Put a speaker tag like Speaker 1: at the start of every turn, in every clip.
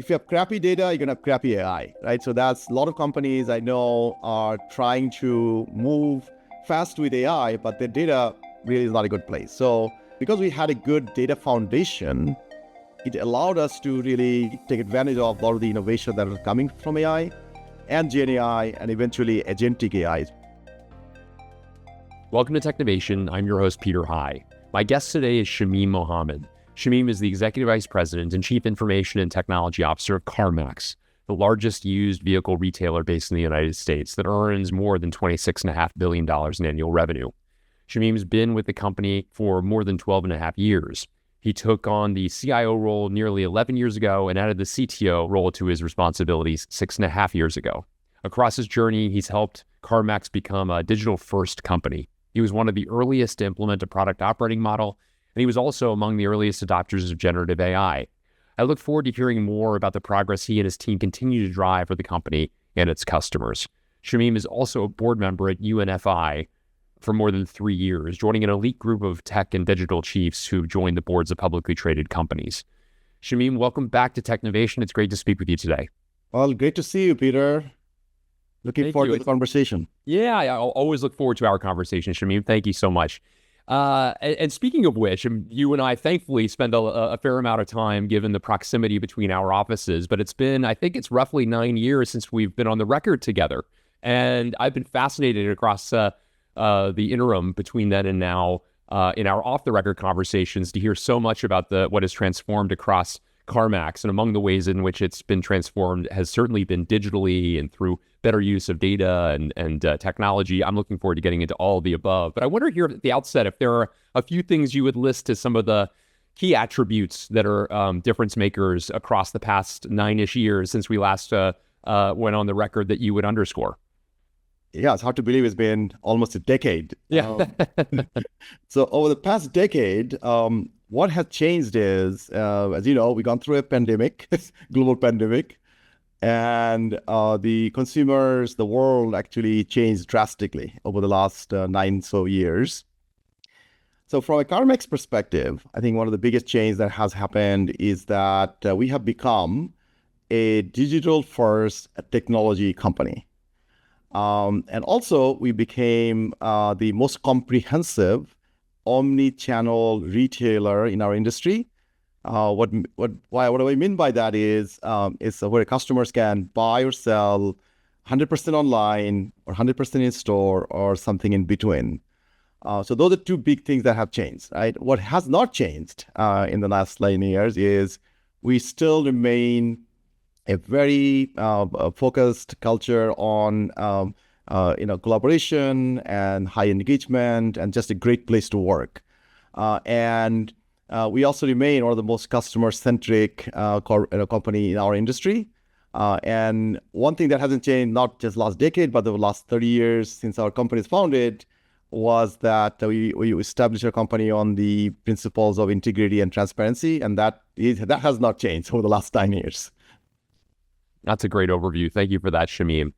Speaker 1: if you have crappy data, you're going to have crappy AI, right? So that's a lot of companies I know are trying to move fast with AI, but their data really is not a good place. So because we had a good data foundation, it allowed us to really take advantage of a lot of the innovation that was coming from AI and GenAI and eventually agentic AI.
Speaker 2: Welcome to Technovation. I'm your host, Peter High. My guest today is Shamim Mohammad. Shamim is the Executive Vice President and Chief Information and Technology Officer of CarMax, the largest used vehicle retailer based in the United States that earns more than $26.5 billion in annual revenue. Shamim's been with the company for more than 12 and a half years. He took on the CIO role nearly 11 years ago and added the CTO role to his responsibilities 6.5 years ago. Across his journey, he's helped CarMax become a digital-first company. He was one of the earliest to implement a product operating model, and he was also among the earliest adopters of generative AI. I look forward to hearing more about the progress he and his team continue to drive for the company and its customers. Shamim is also a board member at UNFI for more than 3 years, joining an elite group of tech and digital chiefs who've joined the boards of publicly traded companies. Shamim, welcome back to Technovation. It's great to speak with you today.
Speaker 1: Well, great to see you, Peter. Looking forward to the conversation.
Speaker 2: Yeah, I'll always look forward to our conversation, Shamim. Thank you so much. And speaking of which, you and I thankfully spend a fair amount of time given the proximity between our offices, but I think it's roughly 9 years since we've been on the record together. And I've been fascinated across the interim between then and now in our off-the-record conversations to hear so much about what has transformed across CarMax. And among the ways in which it's been transformed has certainly been digitally and through better use of data and technology. I'm looking forward to getting into all of the above. But I wonder here at the outset if there are a few things you would list as some of the key attributes that are difference makers across the past 9-ish years since we last went on the record that you would underscore.
Speaker 1: Yeah, it's hard to believe it's been almost a decade.
Speaker 2: Yeah.
Speaker 1: So over the past decade, what has changed is, as you know, we've gone through a pandemic, global pandemic, and the consumers, the world actually changed drastically over the last 9 so years. So from a CarMax perspective, I think one of the biggest changes that has happened is that we have become a digital-first technology company. And also, we became the most comprehensive omni-channel retailer in our industry. What do I mean by that is where customers can buy or sell 100% online or 100% in store or something in between. So those are two big things that have changed, right? What has not changed in the last 9 years is we still remain a very focused culture on collaboration and high engagement and just a great place to work. And we also remain one of the most customer-centric company in our industry. And one thing that hasn't changed, not just last decade, but the last 30 years since our company is founded, was that we established our company on the principles of integrity and transparency, and that has not changed over the last 9 years.
Speaker 2: That's a great overview. Thank you for that, Shamim.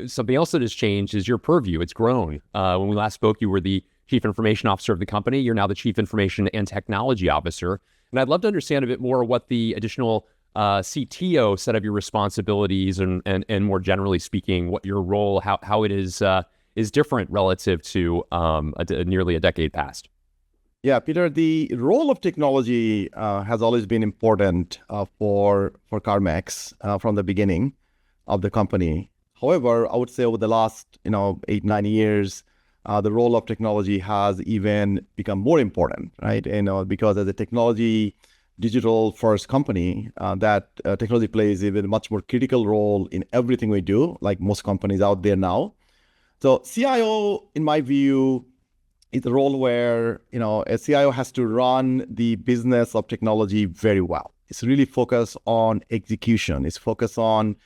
Speaker 2: Something else that has changed is your purview. It's grown. When we last spoke, you were the Chief Information Officer of the company. You're now the Chief Information and Technology Officer. And I'd love to understand a bit more what the additional CTO set of your responsibilities and more generally speaking, what your role, how it is different relative to nearly a decade past.
Speaker 1: Yeah, Peter, the role of technology has always been important for CarMax from the beginning of the company. However, I would say over the last 8-9 years, the role of technology has even become more important, right? Because as a digital first company, that technology plays even a much more critical role in everything we do, like most companies out there now. So CIO, in my view, is a role where, a CIO has to run the business of technology very well. It's really focused on execution. It's focused on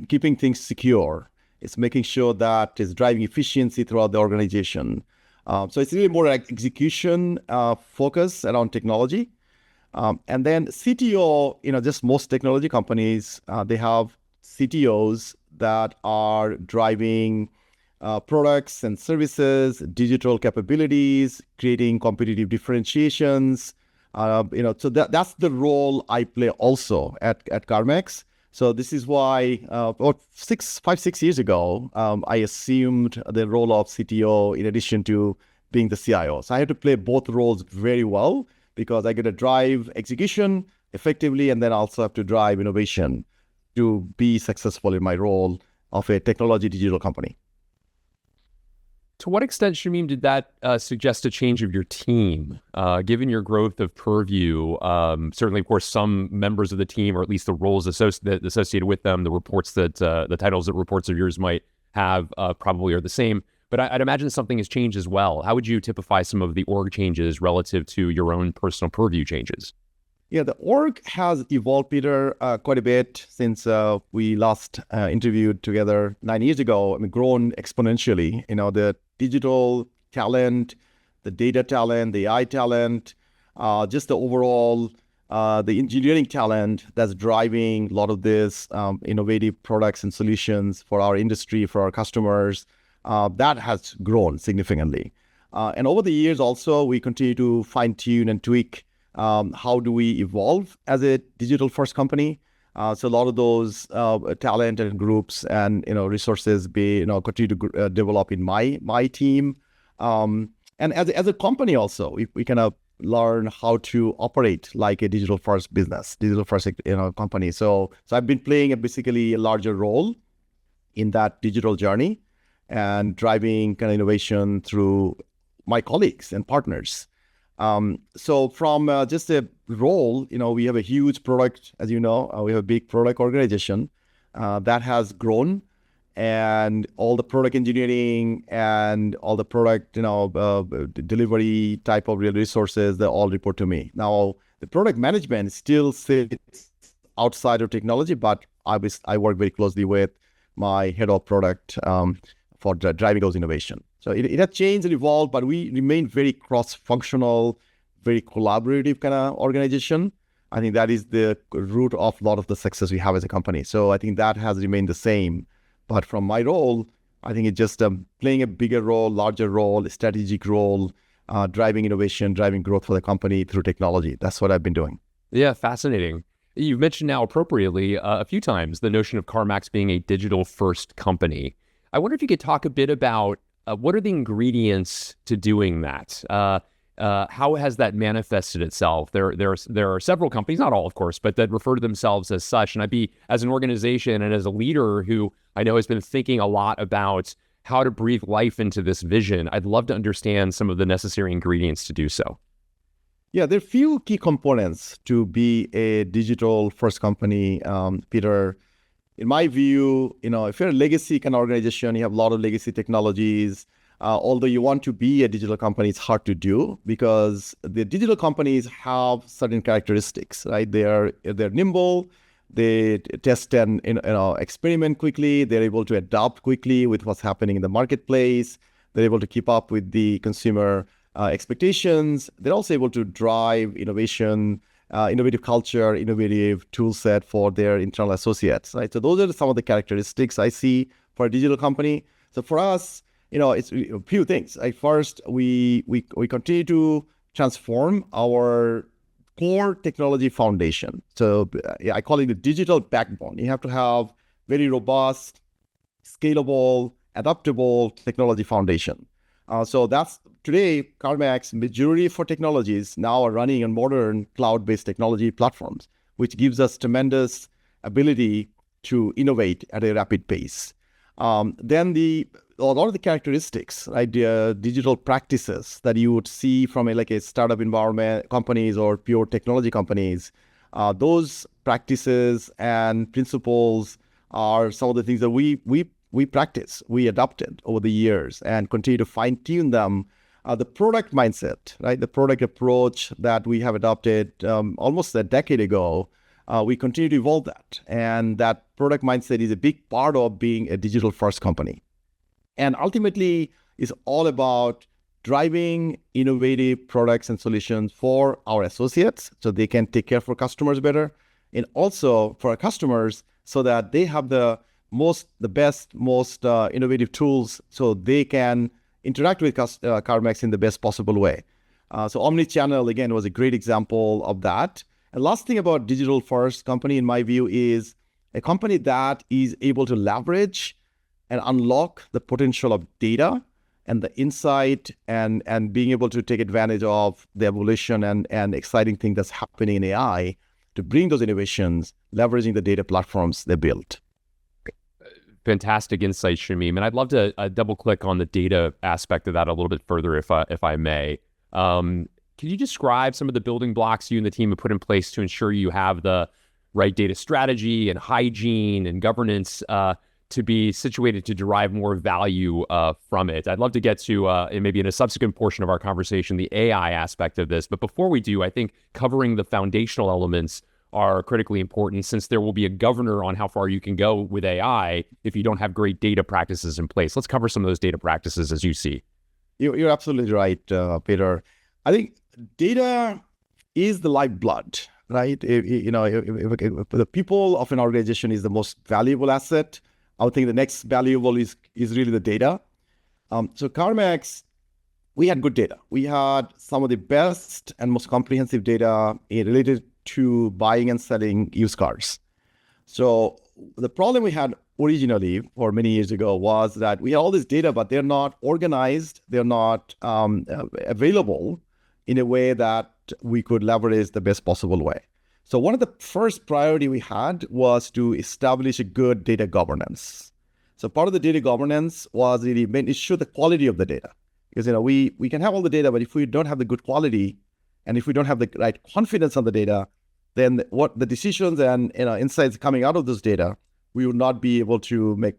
Speaker 1: keeping things secure. It's making sure that it's driving efficiency throughout the organization. So it's really more like execution focus around technology. And then CTO, just most technology companies, they have CTOs that are driving products and services, digital capabilities, creating competitive differentiations, So that's the role I play also at CarMax. So this is why about 6 years ago, I assumed the role of CTO in addition to being the CIO. So I had to play both roles very well because I get to drive execution effectively and then also have to drive innovation to be successful in my role of a technology digital company.
Speaker 2: To what extent, Shamim, did that suggest a change of your team? Given your growth of Purview, certainly, of course, some members of the team, or at least the roles associated with them, the reports that the titles that reports of yours might have probably are the same. But I'd imagine something has changed as well. How would you typify some of the org changes relative to your own personal Purview changes?
Speaker 1: Yeah, the org has evolved, Peter, quite a bit since we last interviewed together 9 years ago. I mean, grown exponentially. The digital talent, the data talent, the AI talent, just the overall, the engineering talent that's driving a lot of this innovative products and solutions for our industry, for our customers, that has grown significantly. And over the years also, we continue to fine tune and tweak how do we evolve as a digital first company. So a lot of those talent and groups and resources continue to develop in my team, and as a company also we kind of learn how to operate like a digital first business, digital first company. So I've been playing basically a larger role in that digital journey and driving kind of innovation through my colleagues and partners. So from just a role, we have a huge product, as you know, we have a big product organization that has grown, and all the product engineering and all the product, delivery type of real resources, they all report to me. Now, the product management still sits outside of technology, but I work very closely with my head of product for driving those innovation. So it has changed and evolved, but we remain very cross-functional, very collaborative kind of organization. I think that is the root of a lot of the success we have as a company. So I think that has remained the same. But from my role, I think it's just playing a bigger role, larger role, a strategic role, driving innovation, driving growth for the company through technology. That's what I've been doing.
Speaker 2: Yeah, fascinating. You've mentioned now appropriately a few times the notion of CarMax being a digital-first company. I wonder if you could talk a bit about what are the ingredients to doing that? How has that manifested itself? There are several companies, not all, of course, but that refer to themselves as such. And I'd be, as an organization and as a leader who I know has been thinking a lot about how to breathe life into this vision, I'd love to understand some of the necessary ingredients to do so.
Speaker 1: Yeah, there are few key components to be a digital first company, Peter. In my view, if you're a legacy kind of organization, you have a lot of legacy technologies. Although you want to be a digital company, it's hard to do because the digital companies have certain characteristics, right? They're nimble, they test and experiment quickly. They're able to adapt quickly with what's happening in the marketplace. They're able to keep up with the consumer expectations. They're also able to drive innovation, innovative culture, innovative tool set for their internal associates, right? So those are some of the characteristics I see for a digital company. So for us, it's a few things. Like first, we continue to transform our core technology foundation. So I call it the digital backbone. You have to have very robust, scalable, adaptable technology foundation. So that's today, CarMax, majority for technologies now are running on modern cloud-based technology platforms, which gives us tremendous ability to innovate at a rapid pace. Then a lot of the characteristics, right, digital practices that you would see from a startup environment companies or pure technology companies, those practices and principles are some of the things that we practice, we adopted over the years and continue to fine tune them. The product mindset, right? The product approach that we have adopted almost a decade ago, we continue to evolve that. And that product mindset is a big part of being a digital first company. And ultimately, it's all about driving innovative products and solutions for our associates so they can take care of our customers better. And also for our customers so that they have the best, most innovative tools so they can interact with CarMax in the best possible way. So omnichannel, again, was a great example of that. And last thing about digital first company, in my view, is a company that is able to leverage and unlock the potential of data and the insight and being able to take advantage of the evolution and exciting thing that's happening in AI to bring those innovations, leveraging the data platforms they built.
Speaker 2: Fantastic insight, Shamim. And I'd love to double click on the data aspect of that a little bit further, if I may. Can you describe some of the building blocks you and the team have put in place to ensure you have the right data strategy and hygiene and governance to be situated to derive more value from it? I'd love to get to, and maybe in a subsequent portion of our conversation, the AI aspect of this. But before we do, I think covering the foundational elements are critically important, since there will be a governor on how far you can go with AI if you don't have great data practices in place. Let's cover some of those data practices as you see.
Speaker 1: You're absolutely right, Peter. I think data is the lifeblood, right? If the people of an organization is the most valuable asset, I would think the next valuable is really the data. So CarMax, we had good data. We had some of the best and most comprehensive data related to buying and selling used cars. So the problem we had originally, or many years ago, was that we had all this data, but they're not organized, they're not available in a way that we could leverage the best possible way. So one of the first priority we had was to establish a good data governance. So part of the data governance was really making sure the quality of the data. Because we can have all the data, but if we don't have the good quality, and if we don't have the right confidence on the data, then what the decisions and insights coming out of this data, we would not be able to make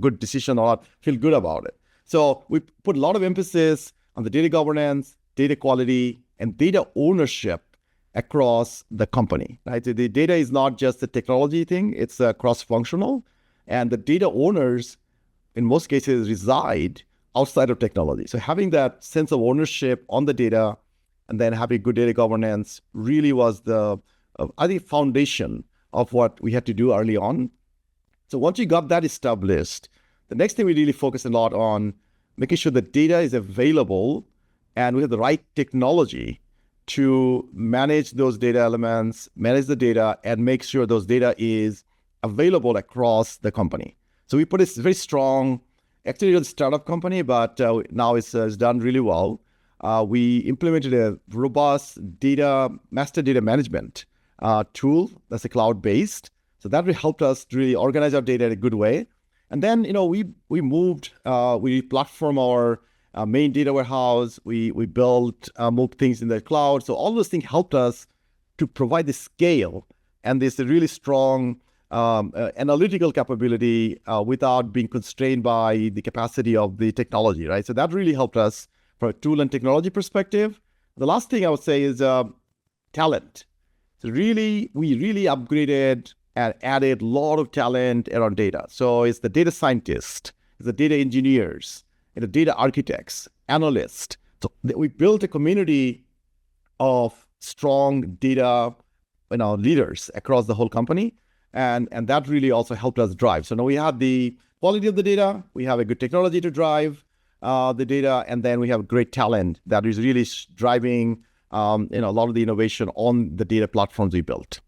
Speaker 1: good decision or not feel good about it. So we put a lot of emphasis on the data governance, data quality, and data ownership across the company. Right? So the data is not just a technology thing; it's cross-functional, and the data owners, in most cases, reside outside of technology. So having that sense of ownership on the data, and then having good data governance, really was the foundation of what we had to do early on. So once we got that established, the next thing we really focused a lot on making sure the data is available and we have the right technology to manage those data elements, manage the data, and make sure those data is available across the company. So we put a very strong, actually a startup company, but now it's done really well. We implemented a robust master data management tool that's a cloud-based. So that really helped us to really organize our data in a good way. And then, we moved, we platform our main data warehouse. We moved things in the cloud. So all those things helped us to provide the scale and this really strong analytical capability without being constrained by the capacity of the technology, right? So that really helped us from a tool and technology perspective. The last thing I would say is talent. So we really upgraded and added a lot of talent around data. So it's the data scientists, it's the data engineers, the data architects, analysts. So we built a community of strong data leaders across the whole company. And that really also helped us drive. So now we have the quality of the data, we have a good technology to drive the data, and then we have great talent that is really driving a lot of the innovation on the data platforms we built.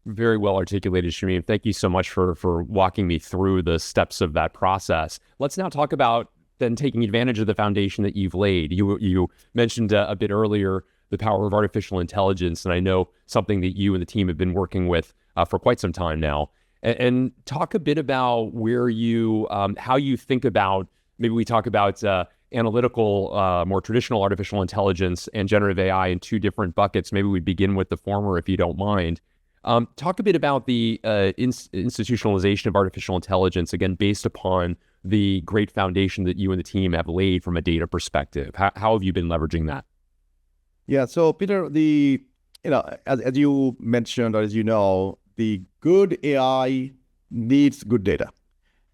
Speaker 2: Very well articulated, Shamim. Thank you so much for walking me through the steps of that process. Let's now talk about then taking advantage of the foundation that you've laid. You mentioned a bit earlier the power of artificial intelligence, and I know something that you and the team have been working with for quite some time now. And talk a bit about where how you think about, maybe we talk about analytical, more traditional artificial intelligence and generative AI in two different buckets. Maybe we begin with the former, if you don't mind. Talk a bit about the institutionalization of artificial intelligence, again, based upon the great foundation that you and the team have laid from a data perspective. How have you been leveraging that?
Speaker 1: Yeah, so Peter, as you mentioned, or as you know, the good AI needs good data.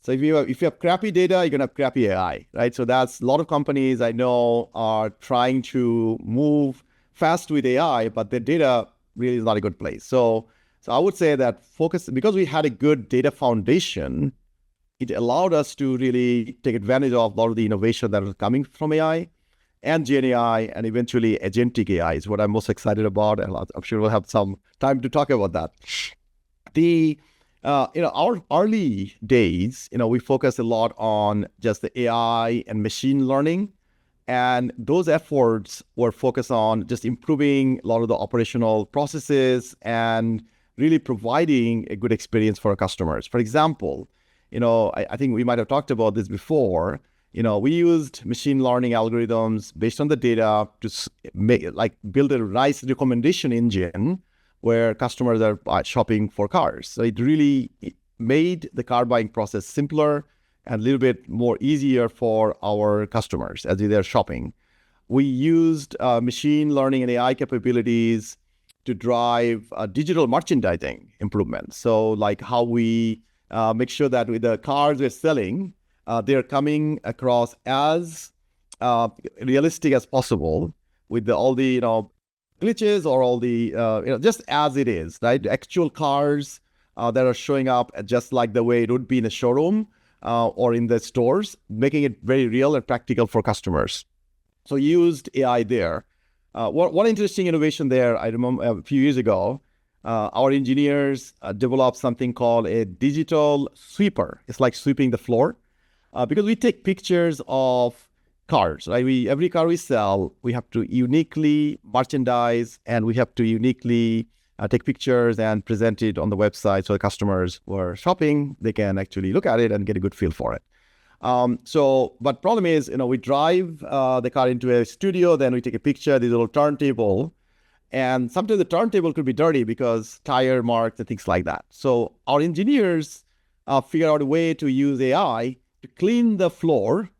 Speaker 1: So if you have crappy data, you're gonna have crappy AI, right? So that's a lot of companies I know are trying to move fast with AI, but their data really is not a good place. So I would say that because we had a good data foundation, it allowed us to really take advantage of a lot of the innovation that was coming from AI. and GenAI, and eventually agentic AI is what I'm most excited about. And I'm sure we'll have some time to talk about that. Our early days, we focus a lot on just the AI and machine learning. And those efforts were focused on just improving a lot of the operational processes and really providing a good experience for our customers. For example, I think we might have talked about this before. We used machine learning algorithms based on the data to build a nice recommendation engine where customers are shopping for cars. So it really made the car buying process simpler and a little bit more easier for our customers as they're shopping. We used machine learning and AI capabilities to drive digital merchandising improvements. So like how we make sure that with the cars we're selling, they're coming across as realistic as possible with all the glitches or all the just as it is, right? Actual cars that are showing up just like the way it would be in a showroom or in the stores, making it very real and practical for customers. So used AI there. One interesting innovation there, I remember a few years ago, our engineers developed something called a digital sweeper. It's like sweeping the floor because we take pictures of cars, right? Every car we sell, we have to uniquely merchandise and we have to uniquely take pictures and present it on the website so the customers who are shopping, they can actually look at it and get a good feel for it. But problem is, we drive the car into a studio, then we take a picture, this little turntable, and sometimes the turntable could be dirty because tire marks and things like that. So our engineers figure out a way to use AI to clean the floor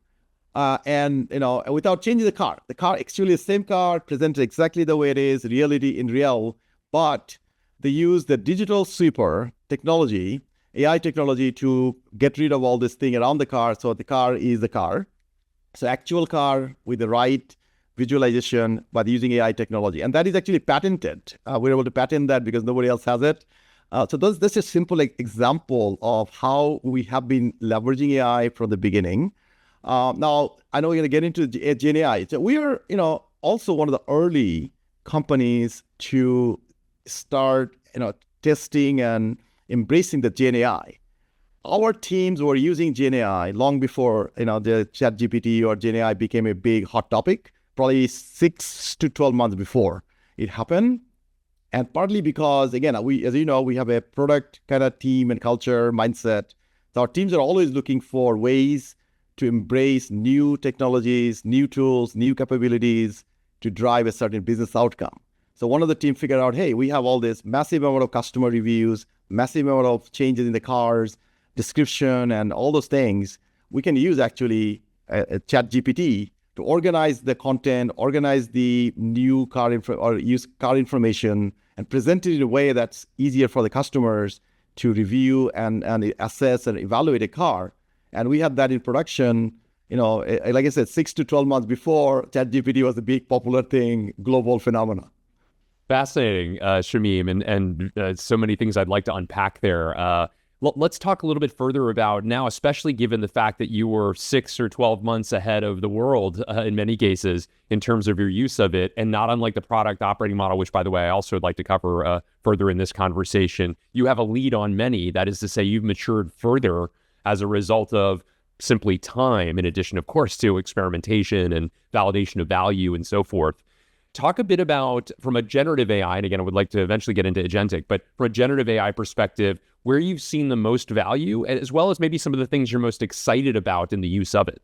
Speaker 1: and without changing the car. The car actually the same car presented exactly the way it is, reality in real, but they use the digital sweeper technology, AI technology, to get rid of all this thing around the car. So the car is the car. So actual car with the right visualization by using AI technology. And that is actually patented. We're able to patent that because nobody else has it. So that's a simple example of how we have been leveraging AI from the beginning. Now, I know we're going to get into GenAI. So we are, also one of the early companies to start, testing and embracing the GenAI. Our teams were using GenAI long before, the ChatGPT or GenAI became a big hot topic, probably 6 to 12 months before it happened. And partly because, again, as you know, we have a product kind of team and culture mindset. So our teams are always looking for ways to embrace new technologies, new tools, new capabilities to drive a certain business outcome. So one of the team figured out, hey, we have all this massive amount of customer reviews, massive amount of changes in the cars, description, and all those things. We can use actually a ChatGPT to organize the content, organize the new car use car information, and present it in a way that's easier for the customers to review and assess and evaluate a car. And we had that in production, like I said, 6 to 12 months before ChatGPT was a big popular thing, global phenomenon.
Speaker 2: Fascinating, Shamim, and so many things I'd like to unpack there. Let's talk a little bit further about now, especially given the fact that you were 6 or 12 months ahead of the world in many cases in terms of your use of it, and not unlike the product operating model, which, by the way, I also would like to cover further in this conversation. You have a lead on many. That is to say, you've matured further as a result of simply time, in addition, of course, to experimentation and validation of value and so forth. Talk a bit about, from a generative AI, and again, I would like to eventually get into agentic, but from a generative AI perspective, where you've seen the most value, as well as maybe some of the things you're most excited about in the use of it.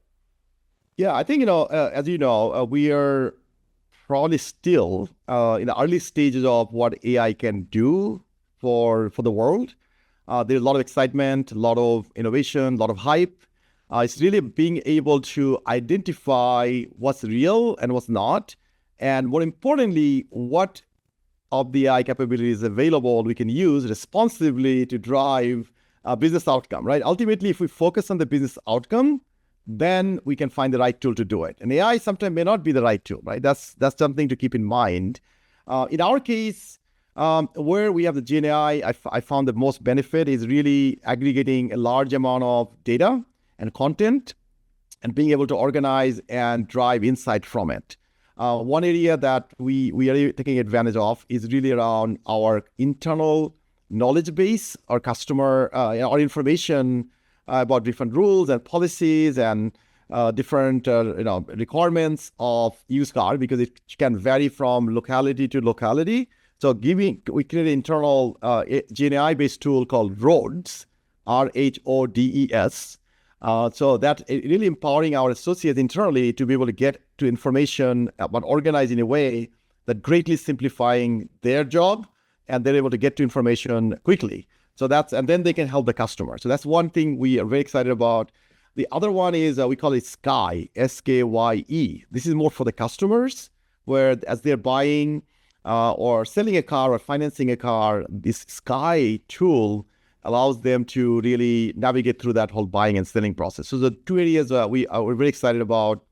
Speaker 1: Yeah, I think, as you know, we are probably still in the early stages of what AI can do for the world. There's a lot of excitement, a lot of innovation, a lot of hype. It's really being able to identify what's real and what's not. And more importantly, what of the AI capabilities available we can use responsibly to drive a business outcome, right? Ultimately, if we focus on the business outcome, then we can find the right tool to do it. And AI sometimes may not be the right tool, right? That's something to keep in mind. In our case, where we have the GenAI, I found the most benefit is really aggregating a large amount of data and content and being able to organize and drive insight from it. One area that we are taking advantage of is really around our internal knowledge base, our customer, our information about different rules and policies and different requirements of used car, because it can vary from locality to locality. So we created an internal GenAI based tool called Rhodes, RHODES. So that really empowering our associates internally to be able to get to information, but organized in a way that greatly simplifying their job, and they're able to get to information quickly. And then they can help the customer. So that's one thing we are very excited about. The other one is we call it Skye, Skye. This is more for the customers, where as they're buying or selling a car or financing a car, this Skye tool allows them to really navigate through that whole buying and selling process. So the two areas we're very excited about,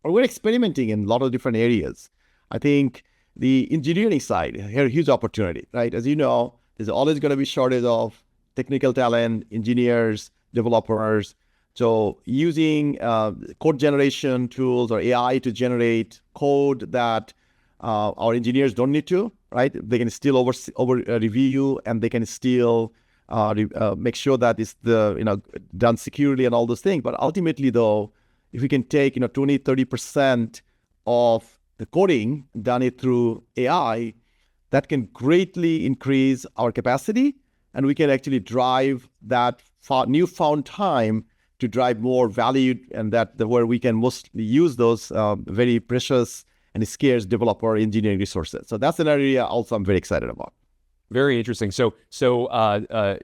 Speaker 1: or we're experimenting in a lot of different areas. I think the engineering side, here, huge opportunity, right? As you know, there's always going to be shortage of technical talent, engineers, developers. So using code generation tools or AI to generate code that our engineers don't need to, right? They can still over review, and they can still make sure that it's done securely and all those things. But ultimately, though, if we can take 20-30% of the coding, done it through AI, that can greatly increase our capacity, and we can actually drive that newfound time to drive more value, and where we can mostly use those very precious and scarce developer engineering resources. So that's an area also I'm very excited about.
Speaker 2: Very interesting. So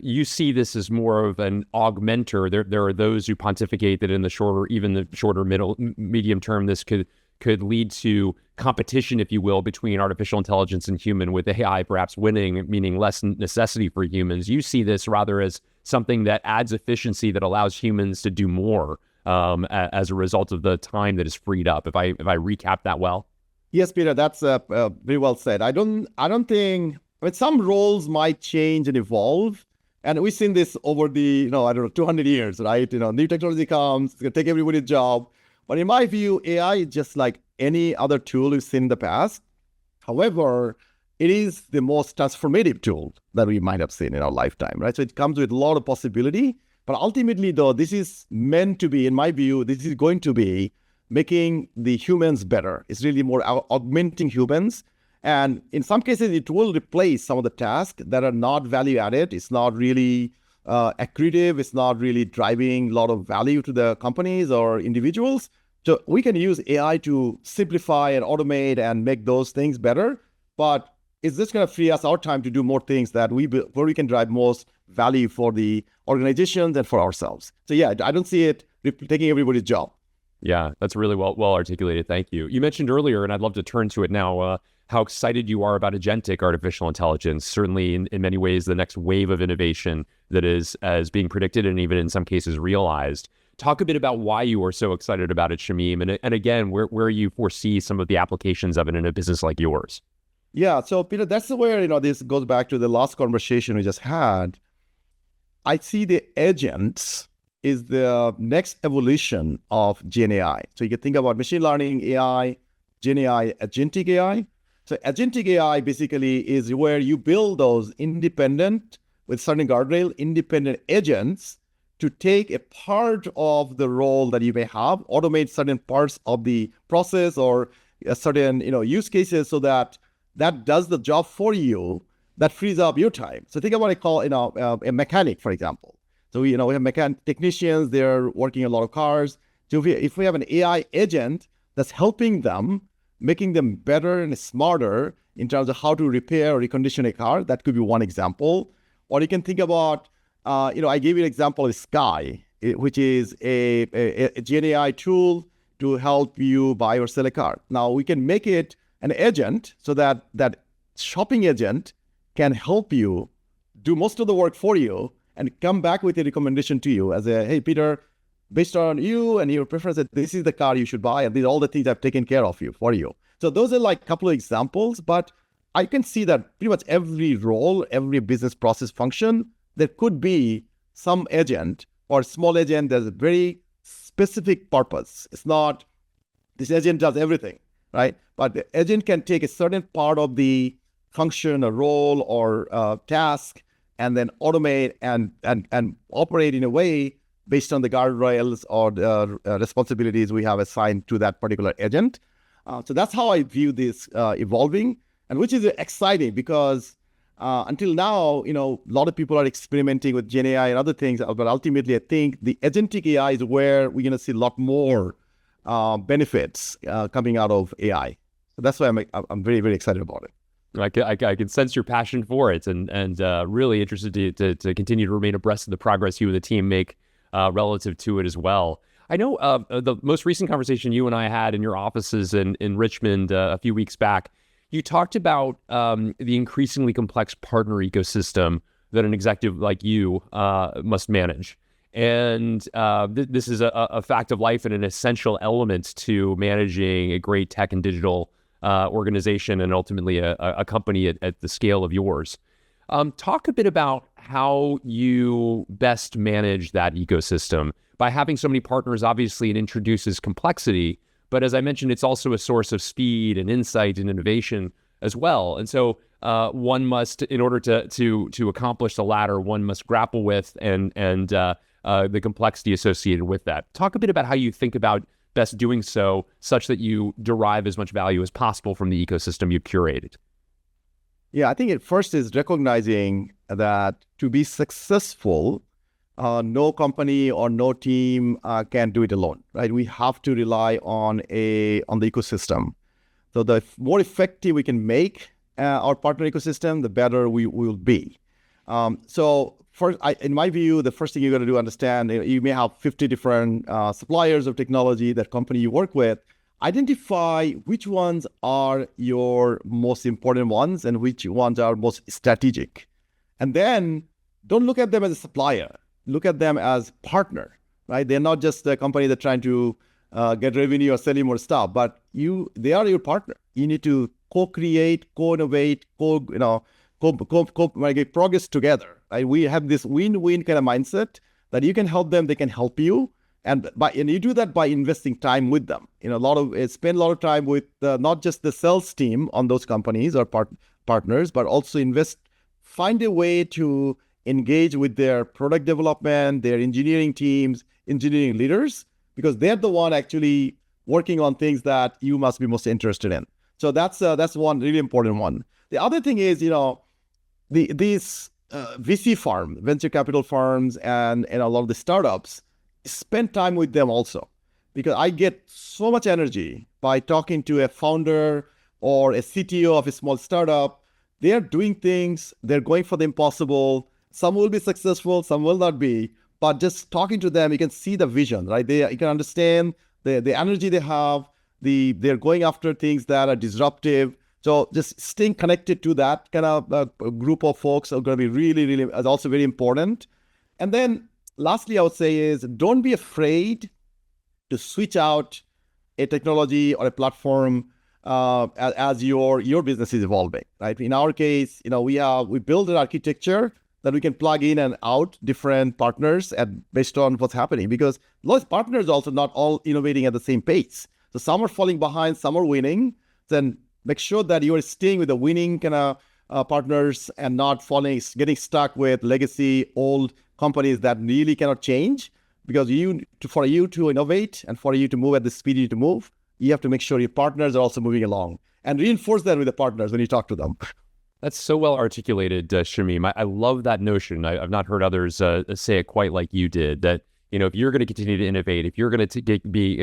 Speaker 2: you see this as more of an augmenter. There are those who pontificate that in the shorter, medium term, this could lead to competition, if you will, between artificial intelligence and human, with AI perhaps winning, meaning less necessity for humans. You see this rather as something that adds efficiency, that allows humans to do more as a result of the time that is freed up. If I recap that well.
Speaker 1: Yes, Peter, that's very well said. I don't think. Some roles might change and evolve, and we've seen this over the 200 years, right? New technology comes, it's gonna take everybody's job. But in my view, AI is just like any other tool we've seen in the past. However, it is the most transformative tool that we might have seen in our lifetime, right? So it comes with a lot of possibility. But ultimately, though, this is meant to be, in my view, this is going to be making the humans better. It's really more augmenting humans. And in some cases, it will replace some of the tasks that are not value added. It's not really accretive. It's not really driving a lot of value to the companies or individuals. So we can use AI to simplify and automate and make those things better. But it's just going to free us our time to do more things where we can drive most value for the organizations and for ourselves. So yeah, I don't see it taking everybody's job.
Speaker 2: Yeah, that's really well articulated. Thank you. You mentioned earlier, and I'd love to turn to it now, how excited you are about agentic artificial intelligence. Certainly in many ways, the next wave of innovation that is as being predicted and even in some cases realized. Talk a bit about why you are so excited about it, Shamim, and again, where you foresee some of the applications of it in a business like yours.
Speaker 1: Yeah, so Peter, that's where, this goes back to the last conversation we just had. I see the agents is the next evolution of GenAI. So you can think about machine learning, AI, GenAI, agentic AI. So agentic AI basically is where you build those independent, with certain guardrail, independent agents to take a part of the role that you may have, automate certain parts of the process or a certain use cases, so that does the job for you, that frees up your time. So think about a mechanic, for example. So we have technicians, they're working a lot of cars. So if we have an AI agent that's helping them, making them better and smarter in terms of how to repair or recondition a car, that could be one example. Or you can think about, I gave you an example of Skye, which is a GenAI tool to help you buy or sell a car. Now we can make it an agent so that shopping agent can help you do most of the work for you and come back with a recommendation to you as hey, Peter, based on you and your preference, this is the car you should buy, and these are all the things I've taken care of for you. So those are like a couple of examples, but I can see that pretty much every role, every business process function, there could be some agent or small agent that's very specific purpose. It's not this agent does everything, right? But the agent can take a certain part of the function, a role, or task, and then automate and operate in a way based on the guardrails or the responsibilities we have assigned to that particular agent. So that's how I view this evolving, and which is exciting because until now, a lot of people are experimenting with GenAI and other things, but ultimately I think the agentic AI is where we're going to see a lot more benefits coming out of AI. So that's why I'm very, very excited about it.
Speaker 2: I can sense your passion for it, and really interested to continue to remain abreast of the progress you and the team make relative to it as well. I know the most recent conversation you and I had in your offices in Richmond a few weeks back, you talked about the increasingly complex partner ecosystem that an executive like you must manage. And this is a fact of life and an essential element to managing a great tech and digital organization and ultimately a company at the scale of yours. Talk a bit about how you best manage that ecosystem. By having so many partners, obviously it introduces complexity, but as I mentioned, it's also a source of speed and insight and innovation as well. And so one must, in order to accomplish the latter, one must grapple with and the complexity associated with that. Talk a bit about how you think about best doing so such that you derive as much value as possible from the ecosystem you've curated.
Speaker 1: Yeah, I think it first is recognizing that to be successful, no company or no team can do it alone, right? We have to rely on the ecosystem. So the more effective we can make our partner ecosystem, the better we will be. So first, in my view, the first thing you got to do understand, you may have 50 different suppliers of technology that company you work with. Identify which ones are your most important ones and which ones are most strategic. And then don't look at them as a supplier. Look at them as partner, right? They're not just a company that's trying to get revenue or sell you more stuff, but they are your partner. You need to co-create, co-innovate, make progress together. Right? We have this win-win kind of mindset that you can help them, they can help you. And you do that by investing time with them. Spend a lot of time with not just the sales team on those companies or partners, but also find a way to engage with their product development, their engineering teams, engineering leaders, because they're the one actually working on things that you must be most interested in. So that's one really important one. The other thing is, these VC firms, venture capital firms, and a lot of the startups, spend time with them also, because I get so much energy by talking to a founder or a CTO of a small startup. They're doing things, they're going for the impossible. Some will be successful, some will not be, but just talking to them, you can see the vision, right? You can understand the energy they have, they're going after things that are disruptive. So just staying connected to that kind of group of folks are going to be really, really, is also very important. And then lastly, I would say is don't be afraid to switch out a technology or a platform as your business is evolving, right? In our case, we build an architecture that we can plug in and out different partners based on what's happening, because those partners also not all innovating at the same pace. So some are falling behind, some are winning. Then make sure that you are staying with the winning kind of partners and not getting stuck with legacy old companies that really cannot change. Because for you to innovate and for you to move at the speed you need to move, you have to make sure your partners are also moving along and reinforce that with the partners when you talk to them.
Speaker 2: That's so well articulated, Shamim. I love that notion. I've not heard others say it quite like you did, that if you're going to continue to innovate, if you're going to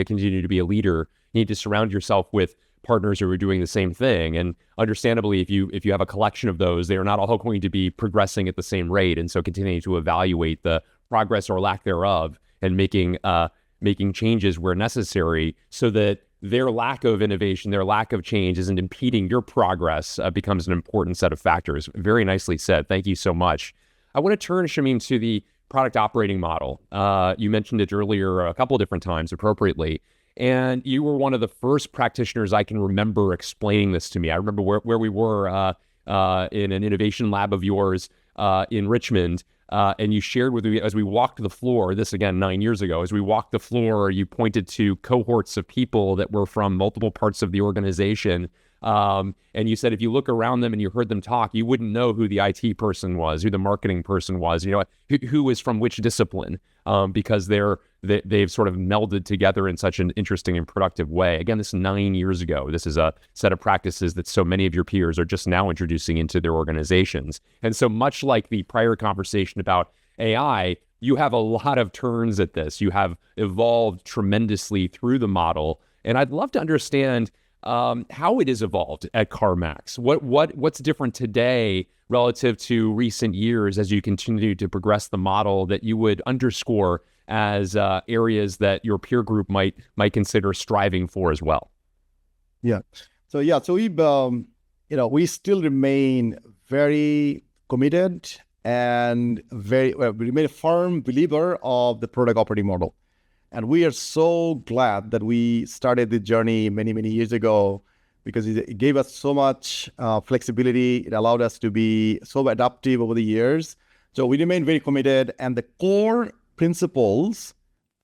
Speaker 2: continue to be a leader, you need to surround yourself with partners who are doing the same thing. And understandably, if you have a collection of those, they are not all going to be progressing at the same rate. And so continuing to evaluate the progress or lack thereof and making changes where necessary so that their lack of innovation, their lack of change isn't impeding your progress becomes an important set of factors. Very nicely said. Thank you so much. I want to turn, Shamim, to the product operating model. You mentioned it earlier a couple of different times appropriately. And you were one of the first practitioners I can remember explaining this to me. I remember where we were in an innovation lab of yours in Richmond, and you shared with me as we walked the floor, this again 9 years ago, as we walked the floor, you pointed to cohorts of people that were from multiple parts of the organization. And you said if you look around them and you heard them talk, you wouldn't know who the IT person was, who the marketing person was, who was from which discipline, because they've sort of melded together in such an interesting and productive way. Again, this is 9 years ago. This is a set of practices that so many of your peers are just now introducing into their organizations. And so much like the prior conversation about AI, you have a lot of turns at this. You have evolved tremendously through the model. And I'd love to understand how it has evolved at CarMax. What's different today relative to recent years as you continue to progress the model that you would underscore as areas that your peer group might consider striving for as well?
Speaker 1: Yeah. So we still remain very committed and we remain a firm believer of the product operating model. And we are so glad that we started the journey many, many years ago, because it gave us so much flexibility. It allowed us to be so adaptive over the years. So we remain very committed, and the core principles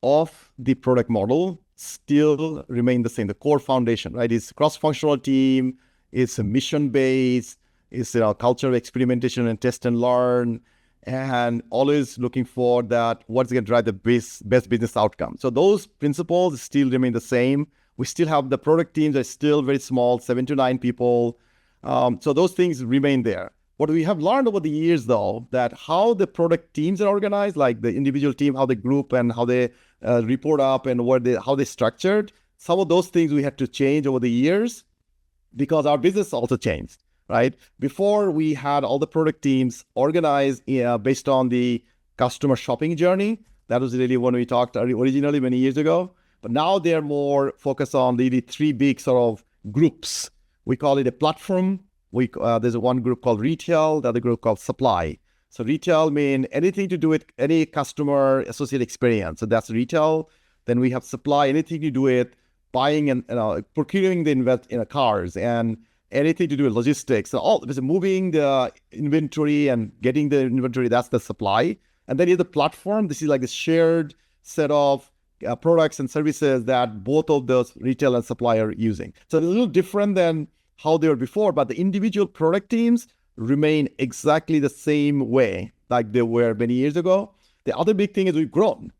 Speaker 1: of the product model still remain the same. The core foundation, right, is cross-functional team, it's a mission-based, it's culture of experimentation and test and learn, and always looking for that what's going to drive the best business outcome. So those principles still remain the same. We still have the product teams are still very small, 7 to 9 people. So those things remain there. What we have learned over the years, though, that how the product teams are organized, like the individual team, how they group and how they report up and how they structured, some of those things we had to change over the years because our business also changed. Right? Before, we had all the product teams organized based on the customer shopping journey. That was really when we talked originally many years ago. But now they're more focused on the 3 big sort of groups. We call it a platform. There's one group called retail, the other group called supply. So retail means anything to do with any customer associate experience. So that's retail. Then we have supply, anything to do with buying and procuring the cars and anything to do with logistics. So all moving the inventory and getting the inventory, that's the supply. And then you have the platform. This is like a shared set of products and services that both of those retail and supply are using. So it's a little different than how they were before, but the individual product teams remain exactly the same way like they were many years ago. The other big thing is we've grown.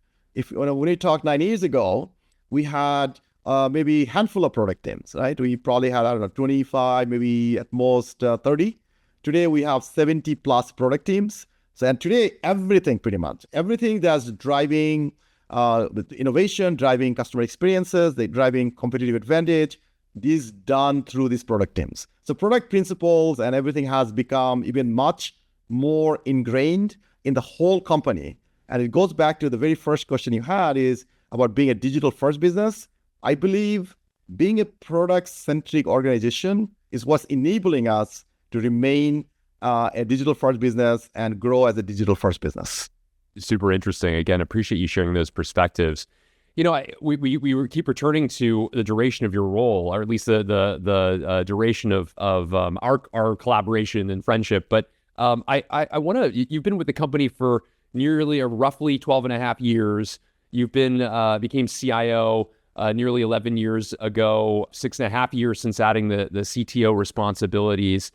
Speaker 1: When we talked 9 years ago, we had maybe a handful of product teams, right? We probably had, 25, maybe at most 30. Today, we have 70 plus product teams. So, and today, pretty much everything that's driving innovation, driving customer experiences, they're driving competitive advantage, this is done through these product teams. So product principles and everything has become even much more ingrained in the whole company. And it goes back to the very first question you had is about being a digital first business. I believe being a product-centric organization is what's enabling us to remain a digital first business and grow as a digital first business.
Speaker 2: Super interesting. Again, appreciate you sharing those perspectives. We keep returning to the duration of your role, or at least the duration of our collaboration and friendship. But I want to. You've been with the company for nearly roughly 12 and a half years. You've became CIO nearly 11 years ago, 6.5 years since adding the CTO responsibilities.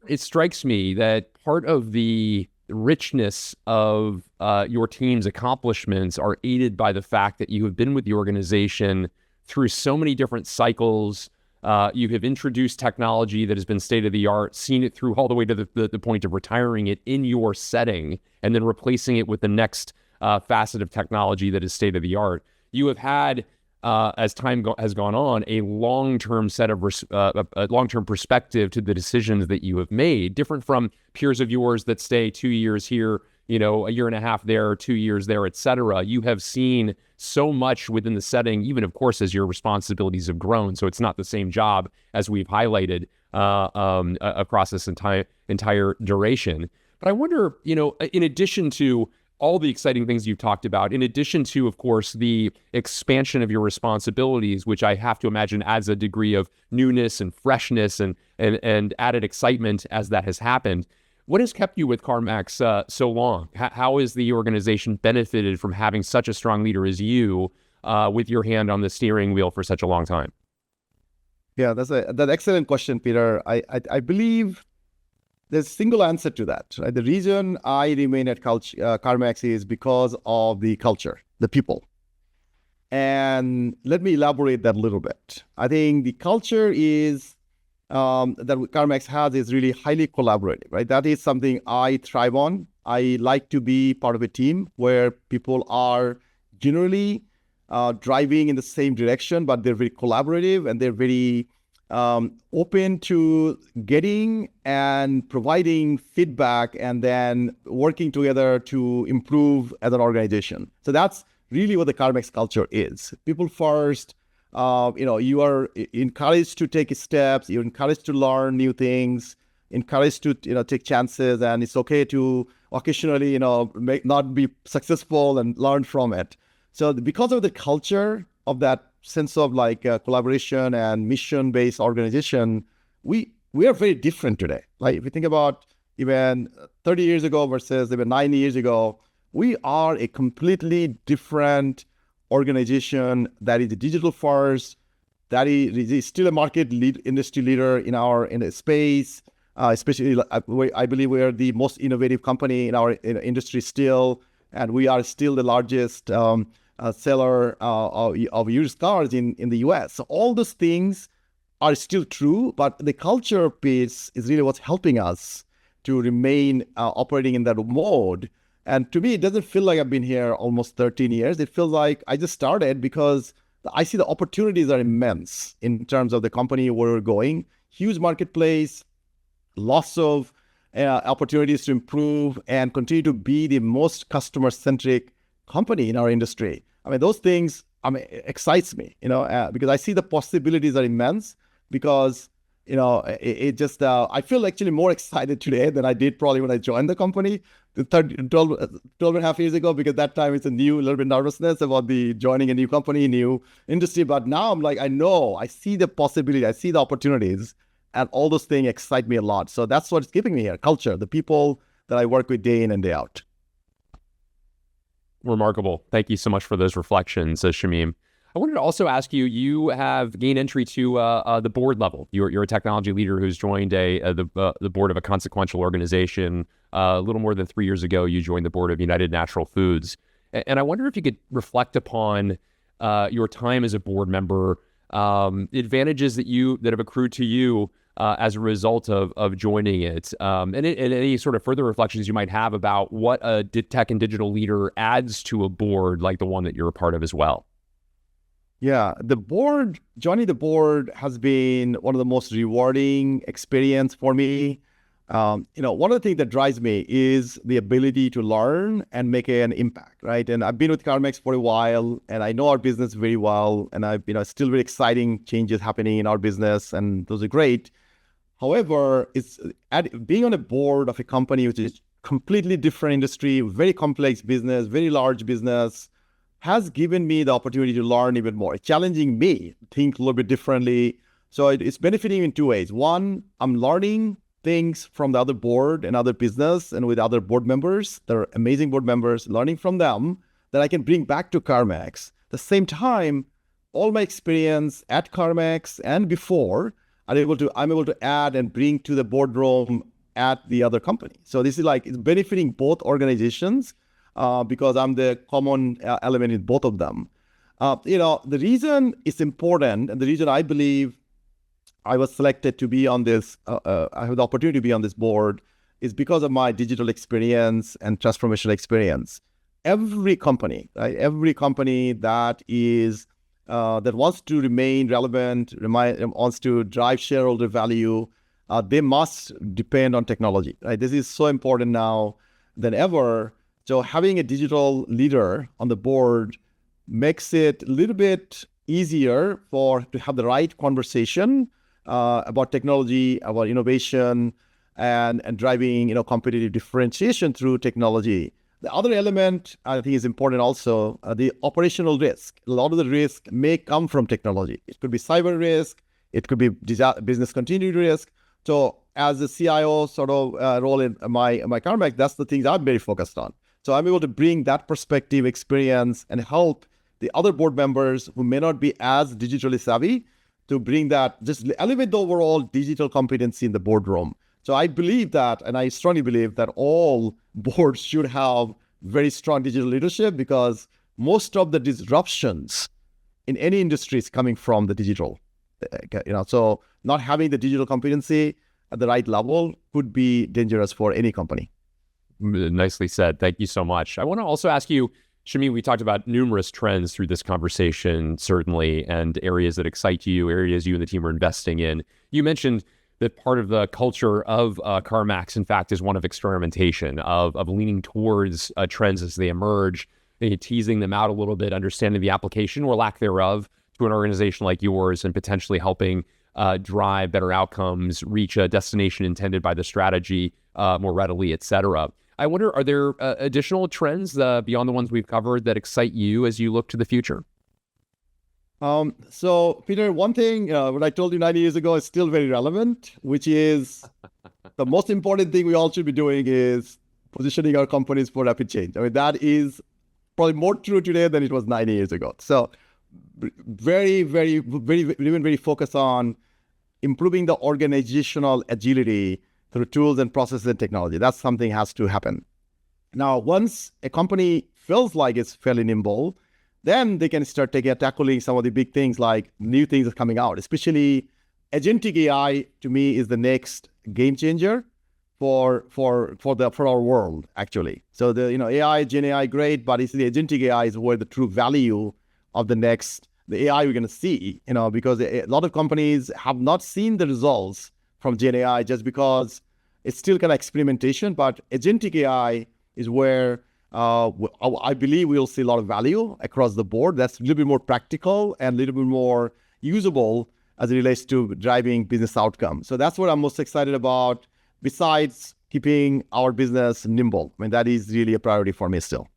Speaker 2: It strikes me that part of the richness of your team's accomplishments are aided by the fact that you have been with the organization through so many different cycles. You have introduced technology that has been state-of-the-art, seen it through all the way to the point of retiring it in your setting, and then replacing it with the next facet of technology that is state-of-the-art. You have had, as time has gone on, a long-term set of a long-term perspective to the decisions that you have made, different from peers of yours that stay 2 years here, a year and a half there, 2 years there, et cetera. You have seen so much within the setting, even of course as your responsibilities have grown. So it's not the same job as we've highlighted across this entire duration. But I wonder, in addition to all the exciting things you've talked about, in addition to, of course, the expansion of your responsibilities, which I have to imagine adds a degree of newness and freshness and added excitement as that has happened. What has kept you with CarMax so long? How has the organization benefited from having such a strong leader as you with your hand on the steering wheel for such a long time?
Speaker 1: Yeah, that's an excellent question, Peter. I believe there's a single answer to that. Right? The reason I remain at CarMax is because of the culture, the people. And let me elaborate that a little bit. I think the culture is that CarMax has is really highly collaborative, right? That is something I thrive on. I like to be part of a team where people are generally driving in the same direction, but they're very collaborative and they're very open to getting and providing feedback and then working together to improve as an organization. So that's really what the CarMax culture is. People first. You are encouraged to take steps. You're encouraged to learn new things. Encouraged to take chances, and it's okay to occasionally not be successful and learn from it. So because of the culture of that sense of collaboration and mission-based organization, we are very different today. Like if you think about even 30 years ago versus even 9 years ago, we are a completely different organization that is digital first, that is still a industry leader in the space. Especially, I believe we are the most innovative company in our industry still, and we are still the largest seller of used cars in the US. So all those things are still true, but the culture piece is really what's helping us to remain operating in that mode. And to me, it doesn't feel like I've been here almost 13 years. It feels like I just started because I see the opportunities are immense in terms of the company where we're going. Huge marketplace, lots of opportunities to improve and continue to be the most customer-centric company in our industry. I mean, those things excites me, because I see the possibilities are immense because I feel actually more excited today than I did probably when I joined the company 12 and a half years ago, because that time it's a little bit nervousness about the joining a new company, new industry. But now I'm like, I see the possibility, I see the opportunities, and all those things excite me a lot. So that's what's giving me here, culture, the people that I work with day in and day out.
Speaker 2: Remarkable. Thank you so much for those reflections, Shamim. I wanted to also ask you, you have gained entry to the board level. You're a technology leader who's joined the board of a consequential organization. A little more than 3 years ago, you joined the board of United Natural Foods. And I wonder if you could reflect upon your time as a board member, advantages that have accrued to you as a result of joining it, and any sort of further reflections you might have about what a tech and digital leader adds to a board like the one that you're a part of as well.
Speaker 1: Yeah, joining the board has been one of the most rewarding experience for me. One of the things that drives me is the ability to learn and make an impact, right? And I've been with CarMax for a while, and I know our business very well, and still very exciting changes happening in our business, and those are great. However, being on a board of a company which is completely different industry, very complex business, very large business, has given me the opportunity to learn even more. It's challenging me to think a little bit differently. So it's benefiting in two ways. One, I'm learning things from the other board and other business and with other board members. They're amazing board members, learning from them that I can bring back to CarMax. At the same time, all my experience at CarMax and before, I'm able to add and bring to the boardroom at the other company. So this is it's benefiting both organizations. Because I'm the common element in both of them. The reason it's important and the reason I believe I was selected to be on this, I have the opportunity to be on this board, is because of my digital experience and transformational experience. Every company, right? Every company that wants to remain relevant, wants to drive shareholder value, they must depend on technology, right? This is so important now than ever. So having a digital leader on the board makes it a little bit easier to have the right conversation about technology, about innovation, and driving competitive differentiation through technology. The other element I think is important also, the operational risk. A lot of the risk may come from technology. It could be cyber risk, it could be business continuity risk. So as a CIO sort of role in my CarMax, that's the things I'm very focused on. So I'm able to bring that perspective, experience, and help the other board members who may not be as digitally savvy to bring that, just elevate the overall digital competency in the boardroom. So I believe that, and I strongly believe that all boards should have very strong digital leadership, because most of the disruptions in any industry is coming from the digital. So not having the digital competency at the right level could be dangerous for any company.
Speaker 2: Nicely said. Thank you so much. I want to also ask you, Shamim, we talked about numerous trends through this conversation, certainly, and areas that excite you, areas you and the team are investing in. You mentioned that part of the culture of CarMax, in fact, is one of experimentation, of leaning towards trends as they emerge, teasing them out a little bit, understanding the application or lack thereof to an organization like yours, and potentially helping drive better outcomes, reach a destination intended by the strategy more readily, et cetera. I wonder, are there additional trends beyond the ones we've covered that excite you as you look to the future?
Speaker 1: So, Peter, one thing, what I told you 90 years ago is still very relevant, which is the most important thing we all should be doing is positioning our companies for rapid change. I mean, that is probably more true today than it was 90 years ago. So very focused on improving the organizational agility through tools and processes and technology. That's something has to happen. Now, once a company feels like it's fairly nimble, then they can start tackling some of the big things, like new things are coming out. Especially agentic AI, to me, is the next game changer for our world, actually. So the AI, GenAI, great, but it's the agentic AI is where the true value of the AI we're going to see. Because a lot of companies have not seen the results from GenAI just because it's still kind of experimentation. But agentic AI is where I believe we'll see a lot of value across the board. That's a little bit more practical and a little bit more usable as it relates to driving business outcomes. So that's what I'm most excited about, besides keeping our business nimble. I mean, that is really a priority for me still.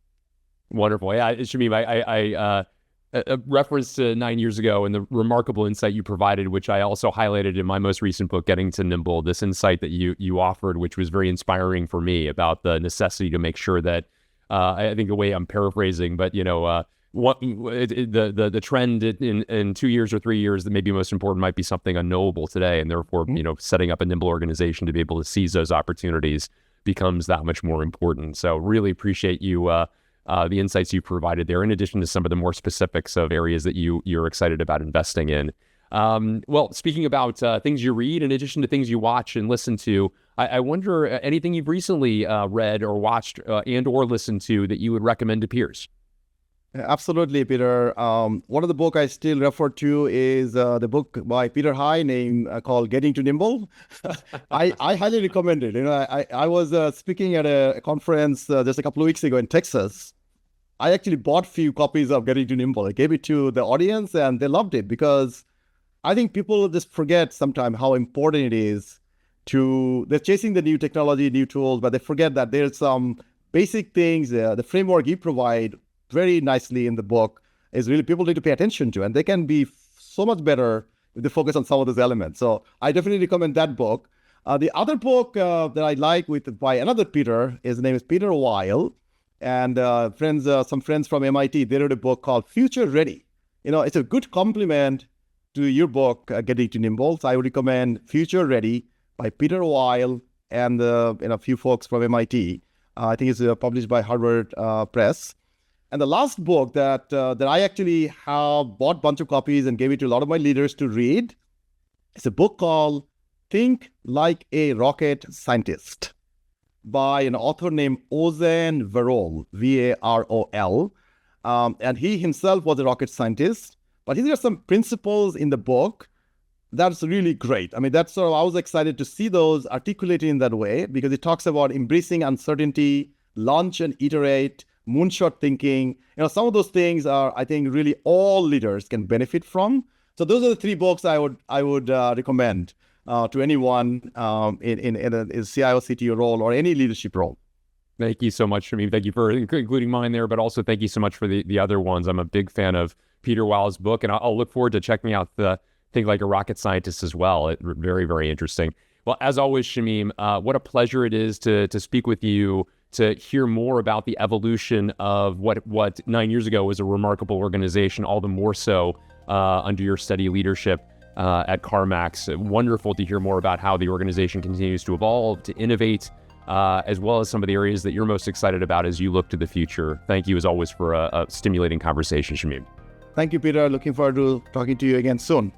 Speaker 2: Wonderful. Yeah, Shamim, I a reference to 9 years ago and the remarkable insight you provided, which I also highlighted in my most recent book, Getting to Nimble, this insight that you offered, which was very inspiring for me, about the necessity to make sure that, I think the way I'm paraphrasing, but the trend in 2 years or 3 years that may be most important might be something unknowable today, and therefore, setting up a nimble organization to be able to seize those opportunities becomes that much more important. So really appreciate you, the insights you provided there, in addition to some of the more specifics of areas that you're excited about investing in. Well, speaking about things you read, in addition to things you watch and listen to, I wonder anything you've recently read or watched and or listened to that you would recommend to peers.
Speaker 1: Absolutely, Peter. One of the book I still refer to is the book by Peter High called Getting to Nimble. I highly recommend it. I was speaking at a conference just a couple of weeks ago in Texas. I actually bought few copies of Getting to Nimble. I gave it to the audience and they loved it, because I think people just forget sometimes how important it is they're chasing the new technology, new tools, but they forget that there's some basic things, the framework you provide very nicely in the book is really people need to pay attention to, and they can be so much better if they focus on some of those elements. So I definitely recommend that book. The other book that I like by another Peter, his name is Peter Weil, and some friends from MIT, they wrote a book called Future Ready. It's a good complement to your book, Getting to Nimble. So I would recommend Future Ready by Peter Weil and a few folks from MIT. I think it's published by Harvard Press. And the last book that I actually have bought a bunch of copies and gave it to a lot of my leaders to read, it's a book called Think Like a Rocket Scientist by an author named Ozan Varol, Varol. And he himself was a rocket scientist, but he's got some principles in the book that's really great. I mean, I was excited to see those articulated in that way, because it talks about embracing uncertainty, launch and iterate, moonshot thinking. Some of those things are, I think, really all leaders can benefit from. So those are the three books I would recommend to anyone in a CIO, CTO role or any leadership role.
Speaker 2: Thank you so much, Shamim. Thank you for including mine there, but also thank you so much for the other ones. I'm a big fan of Peter Weil's book, and I'll look forward to checking out the Think Like a Rocket Scientist as well. Very, very interesting. Well, as always, Shamim, what a pleasure it is to speak with you, to hear more about the evolution of what 9 years ago was a remarkable organization, all the more so under your steady leadership at CarMax. Wonderful to hear more about how the organization continues to evolve, to innovate, as well as some of the areas that you're most excited about as you look to the future. Thank you, as always, for a stimulating conversation, Shamim.
Speaker 1: Thank you, Peter. Looking forward to talking to you again soon.